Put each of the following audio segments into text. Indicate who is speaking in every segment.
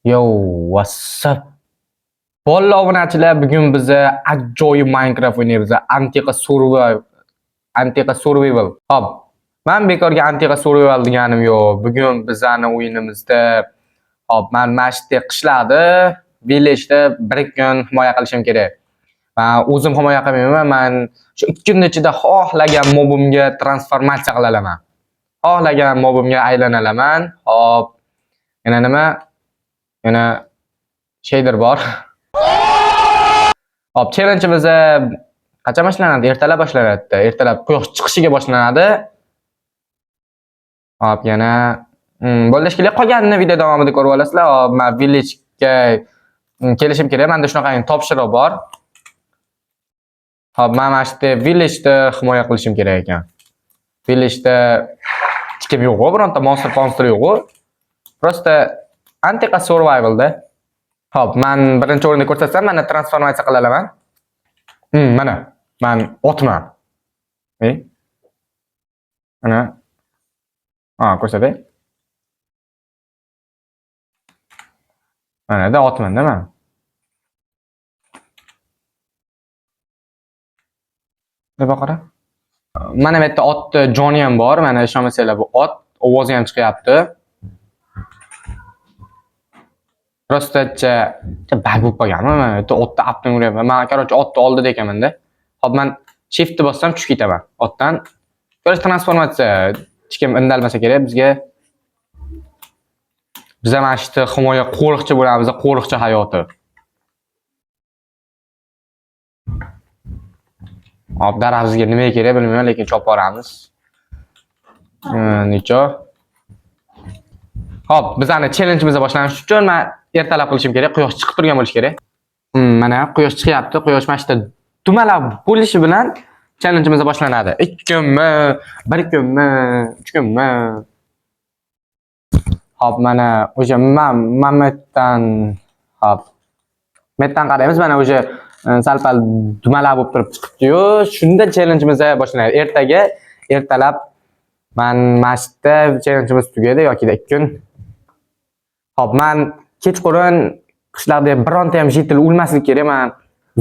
Speaker 1: Yo, what's up? Bolalar obunachilar, bugun biz ajoyib Minecraft o'ynaymiz. Antiqa Survival. Hop. Men bekorga Antiqa Survival deganim yo'q. Bugun bizning o'yinimizda men mashte qishlarda village'da bir kun himoya qilishim kerak. Men o'zim himoya qilmayman, men shu 2 kun ichida xohlagan mobimga transformatsiya qilalaman. Xohlagan mobimga aylanaman. Hop. Yana nima? Yana shader bor. Hop, challenge'imiz qachon boshlanadi? Ertalab boshlanadi. Ertalab quyosh chiqishiga boshlanadi. Hop, yana bo'ldi shekilli qolganini video davomida ko'rib olasizlar. Hop, men village'ga kelishim kerak. Menda shunaqa topshiriq bor. Hop, men mana shu village'da himoya qilishim kerak ekan. Village'da hech kim yo'q, bironta monster yo'q. Prosta Antiqa Survival'da. Hop, men birinchi o'rinda ko'rsatsam, mana transformatsiya qilalaman. Mana, men otman. Mana. Ko'rsatay. Mana da otman-da men. Deb qara. Mana bu yerda otni joni ham bor. Mana ishonmasanglar bu ot ovozi ham chiqyapti. Prostacha bug bo'lib qolganmi? Mana bu yerda otni apdan uryapman. Men короче otni oldida ekanman-da. Hop, men shiftni bossam tushib ketaman. Otdan. Ko'rish transformatsiya hech kim indalmasa kerak bizga. Biz ham mana shu himoya qo'riqchi bo'lamiz, qo'riqchi hayoti. Hop, darafimizga nima kerak bilmayman, lekin chopib olamiz. Necha? Hop, bizning challenge'imiz boshlanishi uchun men ertalab qilishim kerak. Quyosh chiqib turgan bo'lishi kerak. Mana quyosh chiqyapti. Quyosh mana shu dumalab bo'lishi bilan challenge'imiz boshlanadi. 2 kunmi, 1 kunmi, 3 kunmi? Hop, mana o'sha Mametdan hop. Metdan qaraymiz. Mana o'sha sal-pal dumalab bo'lib turib chiqibdi-yu. Shunda challenge'imiz boshlanadi. Ertalab men mashta challenge'imiz tugaydi yoki 2 kun. Hop, men kechqurun qishlarda bironta ham jitil o'lmasligi kerak. Men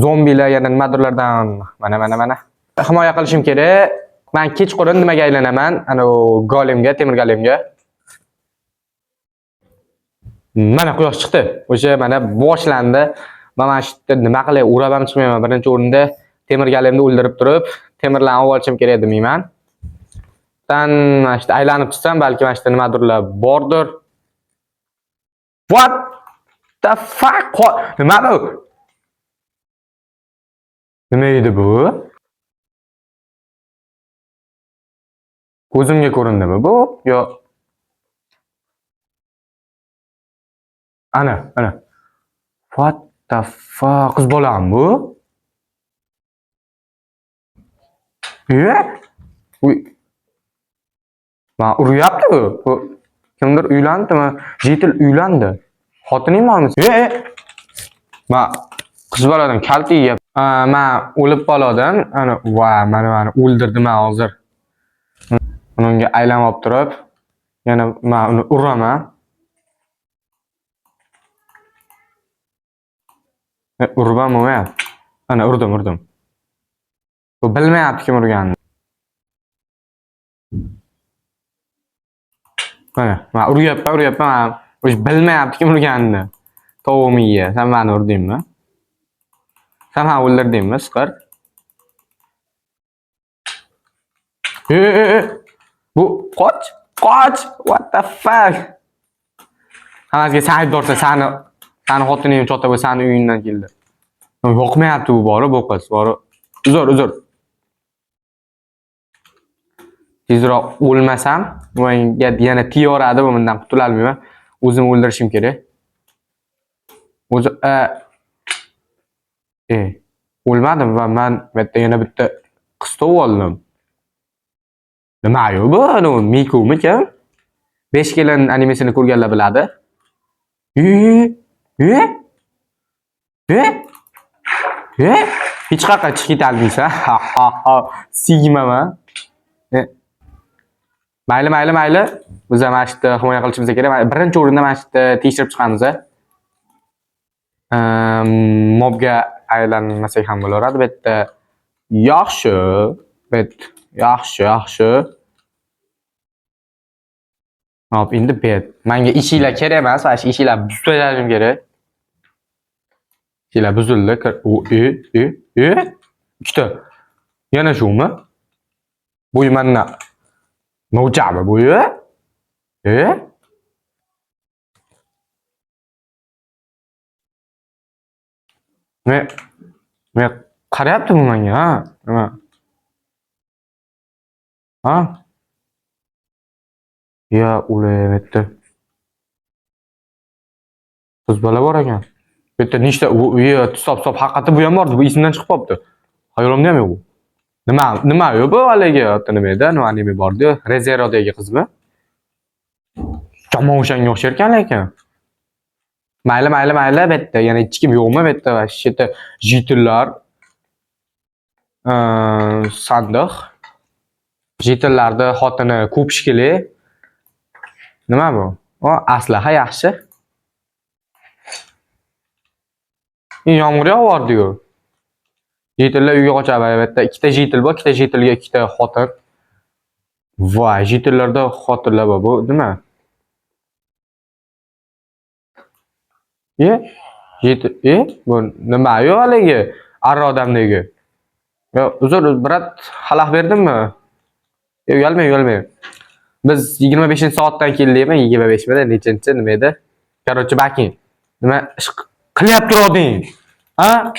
Speaker 1: zombilar yana nimadirlardan mana himoya qilishim kerak. Men kechqurun nimaga aylanaman? Ana golemga, temir golemga. Mana quyosh chiqdi. O'sha mana boshlandi. Men mana shu nima qilay, urab ham chiqmayman. Birinchi o'rinda temir golemni o'ldirib turib, temirlarni olib olishim kerak demayman. Mana shu aylanib chiqsam, balki mana shu nimadirlar bordir. What the fuck? Nima bu? Nima edi bu? Ko'zimga ko'rindimi bu? Yo. Ana. What the fuck? Qiz bolami bu? Uy. Ma uryapti bu. Kimdir uylandimi? Jitil uylandi. Xotining bormi? Ma qiz boladan kalti yeyapti. Men o'lib qoldim. Ana mana o'ldirdim hozir. Unga aylanib olib turib, yana men uni uraman. Urmanmi? Ana urdim. Bu bilmayapti kim urganini. Mana, men uryapman. O'sha bilmayapti kim urganini. Tovuqni ye. Sen meni urdingmi? Sen meni o'ldirdingmi, siqir? Bu qoch. What the fuck? Hammasiga sayt dorsa seni xotining chota bo'lsa seni uyingdan keldi. Yoqmayapti bu bori bu qiz. Uzr. Tezroq o'lmasam, menga yana tiyoradi, bundan qutula olmayman. O'zimni o'ldirishim kerak. O'lmadim va men bu yerda yana bitta qiz topib oldim. Nima-yu bu? Mikumikan? 5 kelin animesini ko'rganlar biladi. Hech qayerga chiqib ketolmaysan. Sigmaman. Mayli. Biz ham mana shu himoya qilishimiz kerak. Birinchi o'rinda mana shu tekshirib chiqamiz. mobga aylanmasak ham bo'laveradi. Bu yerda yaxshi, yaxshi. Hop, endi bet. Menga ishinglar kerak emas, mana shu ishinglar buzib kerak. Ishinglar buzildi. Ikkita. Yana shumi? Bu mana novchami bu? Men men qarayaptimi menga, ha? Nima? Ha? Ya, ulayapti. Qiz bola bor ekan. Bu yerda nechta stop, haqiqatda bu ham bordi. Bu esimdan chiqib qolibdi. Hayolimda ham yo'q bu. Nima yo'q bu haligi nima edi? Nima anime bordi? Rezerodagi qizmi? Jomon o'shanga o'xshar ekan lekin. Mayli. Bu yerda yana hech kim yo'qmi bu yerda? Shita jitillar. Sandiq. Jitillarda xotini ko'p shikili. Nima bu? O, aslaha yaxshi. Yomg'ir yog'ardi-ku. Jitillar uyga qochadi. Bu yerda ikkita jitil bor, ikkita jitilga ikkita xotin. Voy, jitillarda xotinlar bor. Bu nima? Bu nima yo'q haligi? Arra odamdagi. Yo, uzr, brat, xalaq berdimmi? Uyalmang. Biz 25-soatdan keldikmi? 25 mi? Nechanchi nima edi? Короче, baking. Nima ish qilyapti roding? Ha?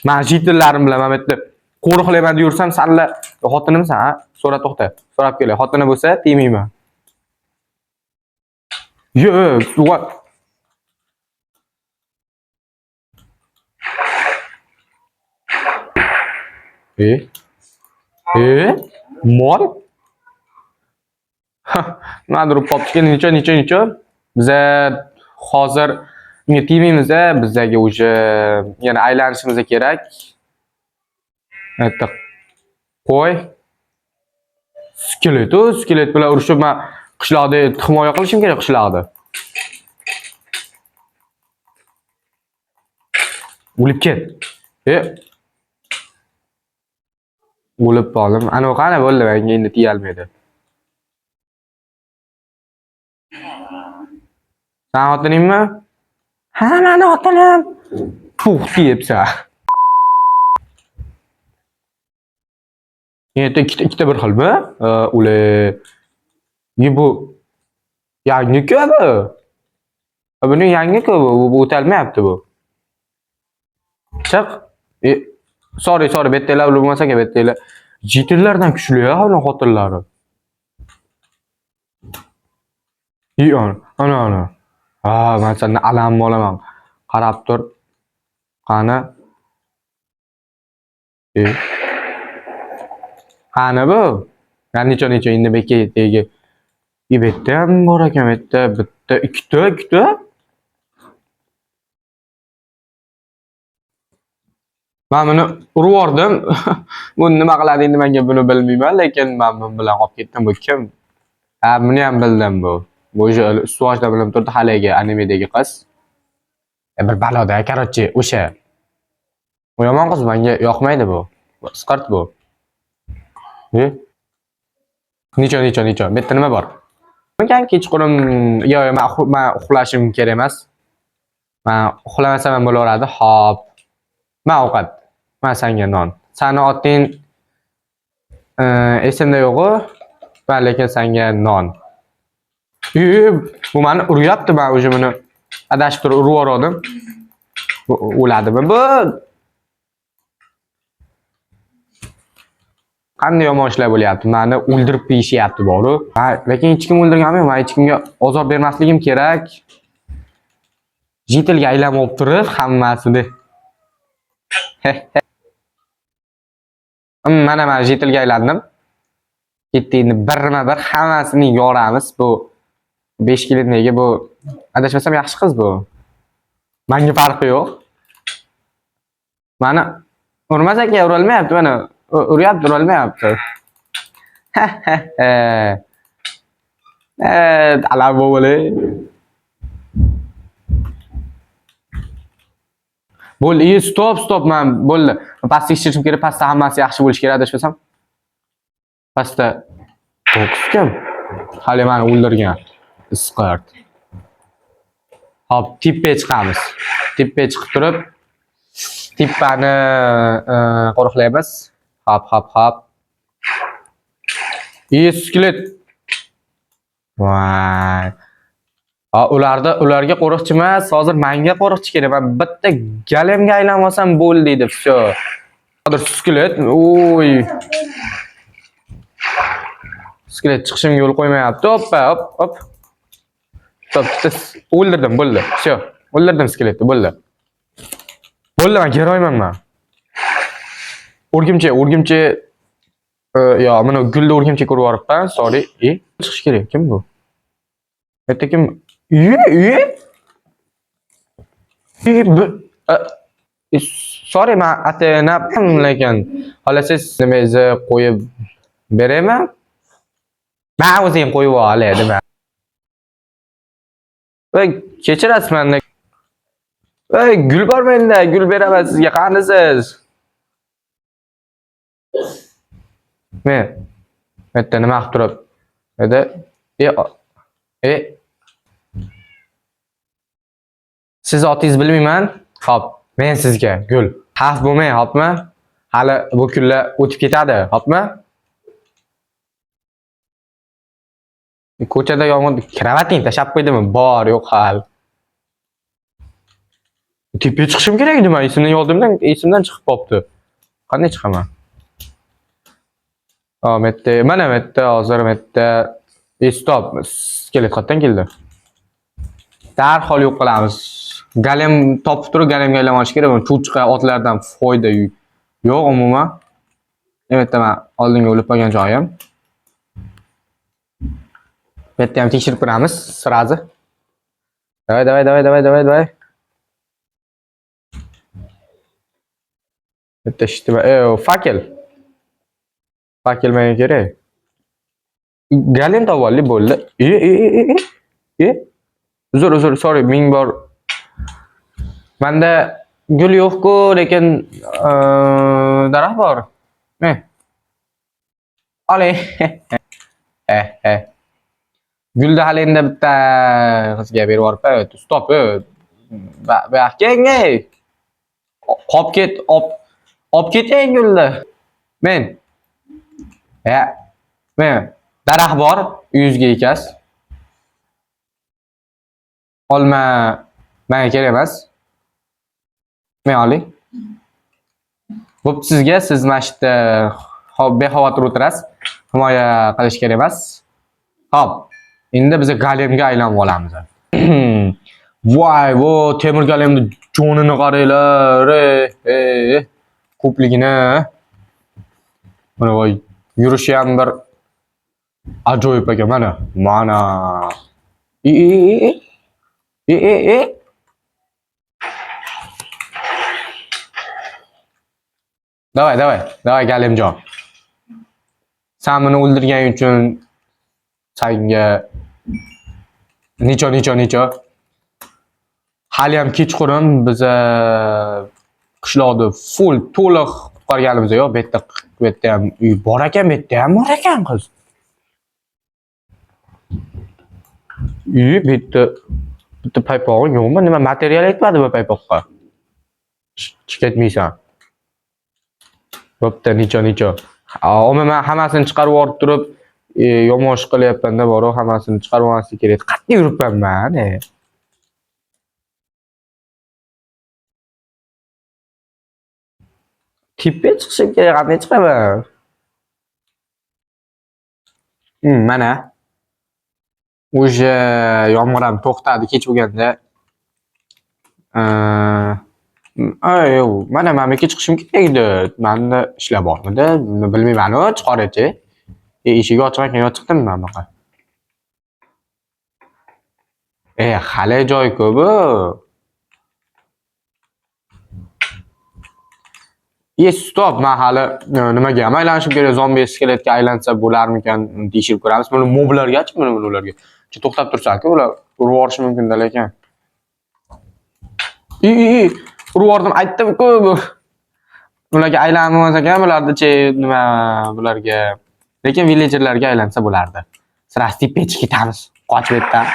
Speaker 1: Men jitillarim bilan mana bu yerda qo'riqlayman yursam, sanla xotinimsan, ha? To'xta. So'rab kelay. Xotini bo'lsa, tegmayman. Yo'q, mol? Nimadir popchika necha? Biza hozir unga tegmaymiz, bizaga o'sha yana aylanishimiz kerak. Aytdi. Qo'y. Skelet bilan urushib men qishloqda himoya qilishim kerak qishloqda. O'lib ket. O'lib qoldim. Ana qani bo'ldi, menga endi tiya olmaydi. Sen xotiningmi? Ha, meni xotinim. Puh, deyapsan. Endi ikkita bir xilmi? Bu yangi-ku bu. Buni yangi-ku bu o'talmayapti bu. Chiq. Sorry, bettelar bo'lmasa kerak, bettelar. Jitillardan kuchli-ya, uning xotinlari. Ana. Ha, men sendan alam olaman. Qarab tur. Qani? Qani bu? Necha endi bekatdagi. Bitta ham bor ekan, bitta, ikkita. Men buni urib yubordim. Bu nima qiladi endi menga buni bilmayman, lekin men bu bilan qolib ketdim. Bu kim? Ha, buni ham bildim bu. Bu ustuvojda bilim turdi haligi animedagi qiz. Bir baloda, короче, o'sha. Bu yomon qiz, menga yoqmaydi bu. Isqart bu. Necha. Bu yerda nima bor? Menga kechqurun men uxlashim kerak emas. Men uxlamasam ham bo'laveradi. Hop. Men ovqat. Men senga non. Sani oting esimda yo'q-ku. Lekin senga non. Bu meni uryapti, men o'sha buni adashib turib urib yubordim. O'ladimi bu? Qanday yomon ishlar bo'lyapti? Meni o'ldirib qo'yishyapti boru. Lekin hech kim o'ldirganim yo'q. Men hech kimga ozor bermasligim kerak. Jitilga aylanib olib turib hammasini. Mana men jitilga aylandim. Ketdi endi birma-bir hammasini yoramiz. Bu 5 kelindagi bu adashmasam yaxshi qiz bu. Menga farqi yo'q. Meni urmas ekan, urolmayapti mana. Uryapti, urolmayapti. Alam bo'le. Bo'ldi, stop, men bo'ldi. Pastga tekshirishim kerak, pastda hammasi yaxshi bo'lishi kerak adashmasam. Pastda Fox kim? Hali meni o'ldirgan. Iskart. Hop, tipga chiqamiz. Tipga chiqib turib, tippani qo'riqlaymiz. Hop. Skelet. Voy. Ularga qo'riqchi emas, hozir menga qo'riqchi kerak. Men bitta galemga aylanib olsam bo'ldi deydi. Всё. Hozir skelet. Oy. Skelet chiqishimga yo'l qo'ymayapti. Hop. O'ldirdim, bo'ldi. Всё. O'ldirdim skeletni, bo'ldi. Bo'ldi, men geroyman men. O'rgimchi. Yo, mana gulda o'rgimchi ko'rib yoribman. Sorry. Chiqish kerak. Kim bu? Erta kim? Sorry, men atenapman, lekin xolasiz nimangizni qo'yib beraymi? Men o'zim qo'yib olay, dema. Voy, kechirasiz meni. Voy, gul bor menda, gul beraman sizga. Qanisiz? Men yerda nima qilib turib edi? Siz otingizni bilmayman. Hop, men sizga gul. Xavf bo'lmang, hopmi? Hali bu kunlar o'tib ketadi, hopmi? Ko'chada yomg'ir kravating tashab qo'ydimi? Bor, yo'q hal. Tepaga chiqishim kerak edi, men esimdan chiqib qopti. Qanday chiqaman? Mana hozir stop. Skelet qayerdan keldi? Darhol yo'q qilamiz. Galem topib turib, galemga aylanib olish kerak. Cho'chqa otlardan foyda yo'q umuman. Men oldinga o'lib qolgan joyim. Bu yerda ham tekshirib ko'ramiz, sirazi. Давай. Bitta fakel. Fakel menga kerak. Galem topib oldik, bo'ldi. Uzr, sorry, ming bor. Menda gul yo'q-ku, lekin daraxt bor. Oling. Gulda hali endi bitta qizga berib yuborib, stop. Bu yoqqa qop ket, olib keting gulni. Men daraxt bor, uyingizga ekas. Olma menga kerak emas. Men oling. Bo'pti sizga, siz mana shu yerda bexavotir o'tirasiz. Himoya qilish kerak emas. Hop. Endi biz galemga aylanib olamiz. Voy, bu temir galemni jonini qaranglar. Ko'pligini. Mana voy, yurishi ham bir ajoyib ekan, mana. Давай, Galimjon. Sen meni o'ldirganing uchun senga necha. Hali ham kechqurun biz qishloqni full to'liq qutqarganimiz yo'q. Bu yerda ham uy bor ekan, bu yerda ham bor ekan qiz. Bitta paypog'ing yo'qmi? Nima material yetmadi bu paypoqqa? Chiqatmaysan. Bo'pti, necha. Men hammasini chiqarib yuborib turib, yomon ish qilyapman-da, bor-ku, hammasini chiqarib olmaslik kerak. Qat'iy yuribman men. Tipga chiqishim kerak, qanday chiqaman? Mana. O'sha yomg'ir ham to'xtadi kech bo'lganda. Mana menga chiqishim kerak edi. Menda ishlar bormidi? Bilmayman-ku, chiqar-chi. Eshigi ochiq ekan, yo chiqdimmi men bunaqa? Hali joy ko'p. Stop, men hali nimaga aylanishim kerak? Zombi skeletga aylansa bo'larmikan? Tekshirib ko'ramiz. Buni moblargachi, ularga. To'xtab tursanku, ular urib yuborishi mumkin-da, lekin. urib yubordim, aytdim-ku. Ularga aylanmas ekan, bularni-chi nima bularga. Lekin villagerlarga aylansa bo'lardi. Sirasi tepga ketamiz. Qochib etdan.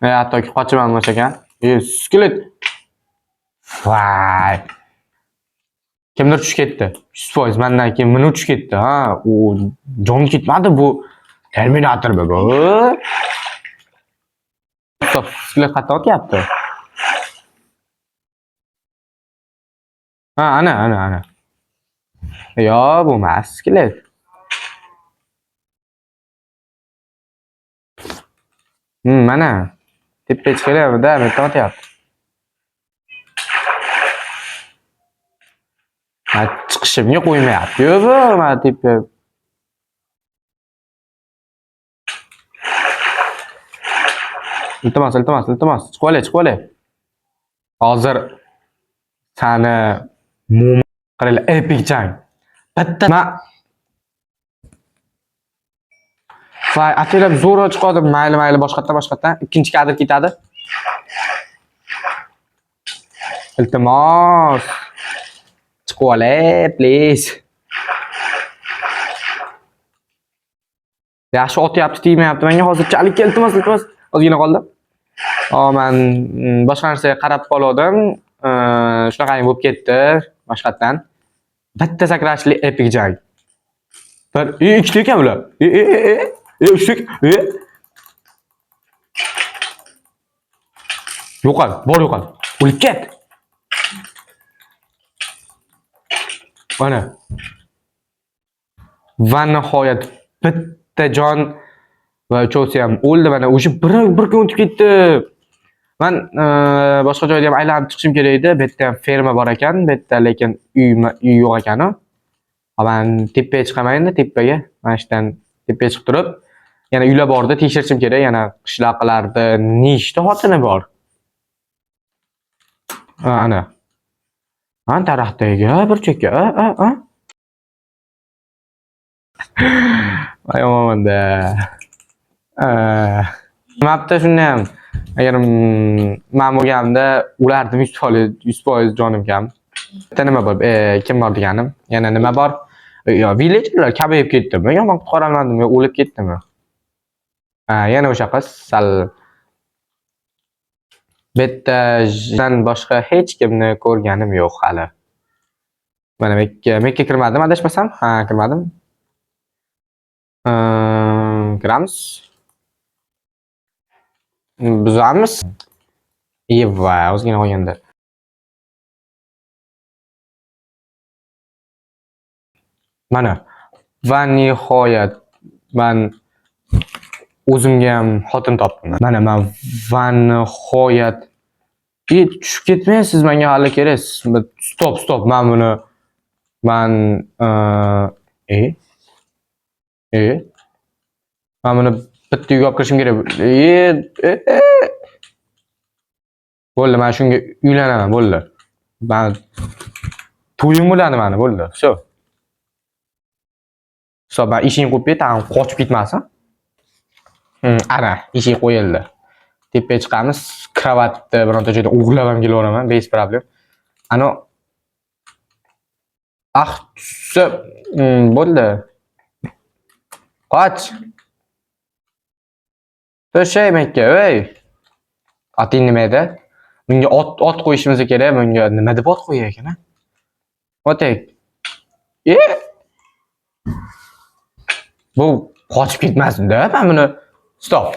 Speaker 1: Hattoki qochib olmas ekan. Skelet. Vay. Kimdir tushib ketdi. 100% mendan keyin meni tushib ketdi. Ha, u jon ketmadi bu. Terminator bu. Stop, skelet qayerda o'tyapti? Ha, ana. Yo, bu emas skelet. Mana. Tepga chiqaryapti-da, bu yerda o'tyapti. Chiqishimga qo'ymayapti-yu bu, mana tepga. Iltimos, chiqib olay. Hozir sani qaranglar, epic jang. Bitta Vay, atalab zo'rg'a chiqadi. Mayli, boshqatdan. Ikkinchi kadr ketadi. Iltimos. Chiqib olay, please. Yaxshi otyapti, tegmayapti. Menga hozirchalik iltimos. Ozgina qoldi. Men boshqa narsaga qarab qoldim. Shunaqangi bo'lib ketdi boshqatdan. Bitta sakrashli epic jang. Bir ikkita ekan bular. Uchta. Yo'qol. O'lib ket. Mana. Va nihoyat bitta jon va uchovsi ham o'ldi. Mana o'sha bir kun o'tib ketdi. Men boshqa joyda ham aylanib chiqishim kerak edi. Bu yerda ham ferma bor ekan, bu yerda lekin uy yo'q ekan. Men tepaga chiqaman-da, tepaga. Mana shundan tepaga chiqib turib, yana uylar borda tekshirishim kerak. Yana qishloqlarda nechta xotini bor? Ana. Tarafdagi bir chekka. Yomonda. Mapda shunday ham. Agar men bo'lganimda ulardim 100% jonim kam. Bitta nima bor? Kim bor deganim? Yana nima bor? Yo, villagerlar kamayib ketdimi? Yo, men qutqara olmadimmi? O'lib ketdimi? Yana o'sha qiz sal bittadan boshqa hech kimni ko'rganim yo'q hali. Mana mekka kirmadim, adashmasam? Ha, kirmadim. Kiramiz. Buzamiz. Yeva, ozgina qolganda. Mana va nihoyat men o'zimga ham xotin topdim. Mana men va nihoyat tushib ketmaysiz, menga hali kerak. Stop, men buni men buni bitta uyga olib kirishim kerak. Bo'ldi, men shunga uylanaman, bo'ldi. Men to'yim bo'ladi meni, bo'ldi. Sho. Ben ishing qo'yib tag'in qochib ketmasin. Ana, ishing qo'yildi. Tepaga chiqamiz, kravatda bironta joyda o'g'irlab ham kelaveraman, bez problem. Ana bo'ldi. Qoch. To'shaymakka, ey. Oting nima edi? Bunga ot qo'yishimiz kerak. Bunga nima deb ot qo'yay ekan, ha? Otek. Bu qochib ketmasin-da, men buni stop.